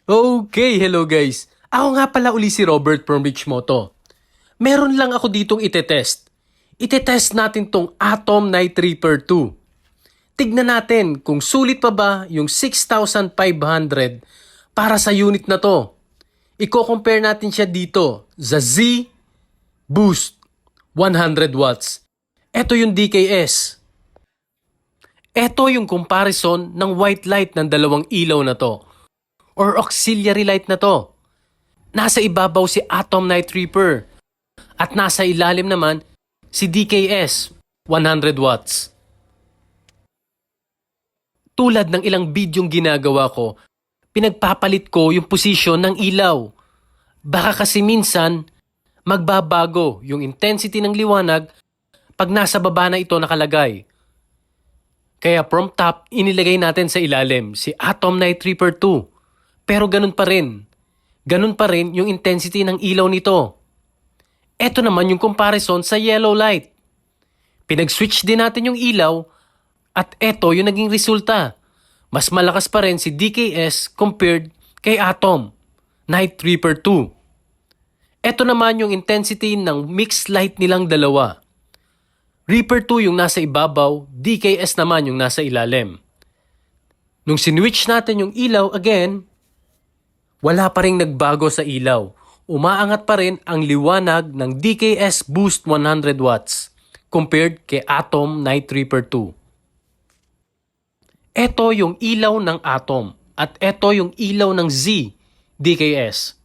Okay, hello guys. Ako nga pala uli si Robert from Rich Moto. Meron lang ako ditong itetest. Itetest natin tong Atom Night Reaper 2. Tignan natin kung sulit pa ba yung 6,500 para sa unit na to. Iko-compare natin siya dito sa Z Boost 100 watts. Ito yung DKS. Ito yung comparison ng white light ng dalawang ilaw na to or auxiliary light na to. Nasa ibabaw si Atom Night Reaper at nasa ilalim naman si DKS 100 watts. Tulad ng ilang bidyong ginagawa ko, pinagpapalit ko yung posisyon ng ilaw. Baka kasi minsan magbabago yung intensity ng liwanag pag nasa baba na ito nakalagay. Kaya from top, inilagay natin sa ilalim si Atom Night Reaper 2. Pero ganun pa rin. Ganun pa rin yung intensity ng ilaw nito. Ito naman yung comparison sa yellow light. Pinag-switch din natin yung ilaw at ito yung naging resulta. Mas malakas pa rin si DKS compared kay Atom Night Reaper 2. Ito naman yung intensity ng mixed light nilang dalawa. Reaper 2 yung nasa ibabaw, DKS naman yung nasa ilalim. Nung sinwitch natin yung ilaw again, wala pa rin nagbago sa ilaw. Umaangat pa rin ang liwanag ng DKS Boost 100 watts compared kay Atom Night Reaper 2. Ito yung ilaw ng Atom at ito yung ilaw ng Z DKS.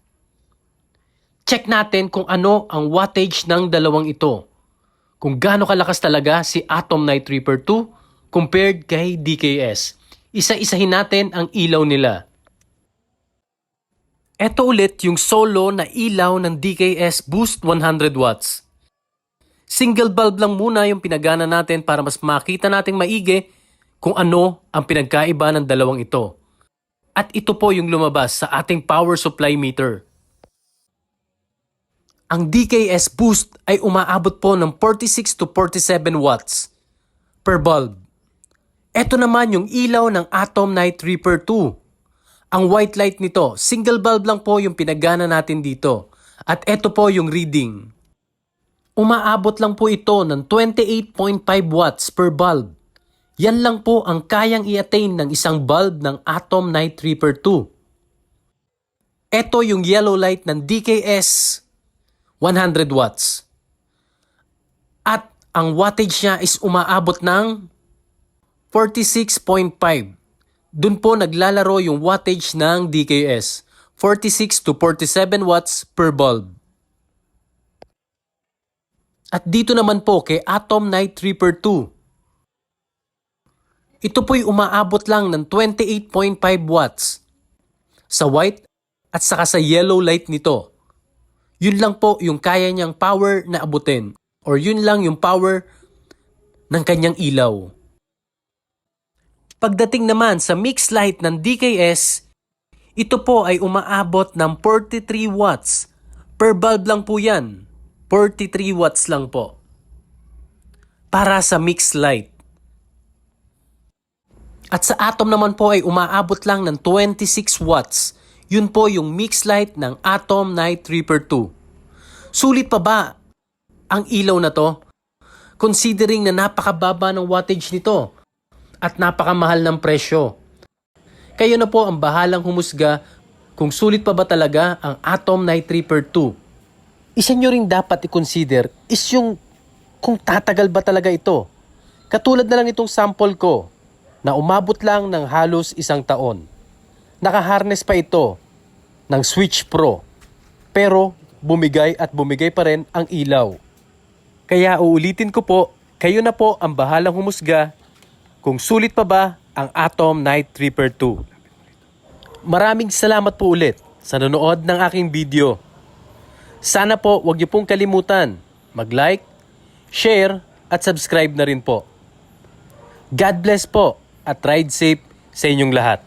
Check natin kung ano ang wattage ng dalawang ito. Kung gaano kalakas talaga si Atom Night Reaper 2 compared kay DKS. Isa-isahin natin ang ilaw nila. Ito ulit yung solo na ilaw ng DKS Boost 100 watts. Single bulb lang muna yung pinagana natin para mas makita nating maigi kung ano ang pinagkaiba ng dalawang ito. At ito po yung lumabas sa ating power supply meter. Ang DKS Boost ay umaabot po ng 46 to 47 watts per bulb. Ito naman yung ilaw ng Atom Night Reaper 2. Ang white light nito, single bulb lang po yung pinagana natin dito. At ito po yung reading. Umaabot lang po ito ng 28.5 watts per bulb. Yan lang po ang kayang i-attain ng isang bulb ng Atom Night Reaper 2. Ito yung yellow light ng DKS 100 watts. At ang wattage niya is umaabot ng 46.5. Doon po naglalaro yung wattage ng DKS, 46 to 47 watts per bulb. At dito naman po kay Atom Night Reaper 2. Ito po'y umaabot lang ng 28.5 watts sa white at saka sa yellow light nito. Yun lang po yung kaya niyang power na abutin or yun lang yung power ng kanyang ilaw. Pagdating naman sa mixed light ng DKS, ito po ay umaabot ng 43 watts. Per bulb lang po yan. 43 watts lang po. Para sa mixed light. At sa Atom naman po ay umaabot lang ng 26 watts. Yun po yung mixed light ng Atom Night Reaper 2. Sulit pa ba ang ilaw na to? Considering na napakababa ng wattage nito at napakamahal ng presyo. Kayo na po ang bahalang humusga kung sulit pa ba talaga ang Atom Night Reaper 2. Isa nyo ring dapat i-consider is yung kung tatagal ba talaga ito. Katulad na lang itong sample ko na umabot lang ng halos 1 taon. Naka-harness pa ito ng Switch Pro pero bumigay at bumigay pa rin ang ilaw. Kaya uulitin ko po, kayo na po ang bahalang humusga kung sulit pa ba ang Atom Night Reaper 2. Maraming salamat po ulit sa nanonood ng aking video. Sana po wag niyo pong kalimutan mag-like, share at subscribe na rin po. God bless po at ride safe sa inyong lahat.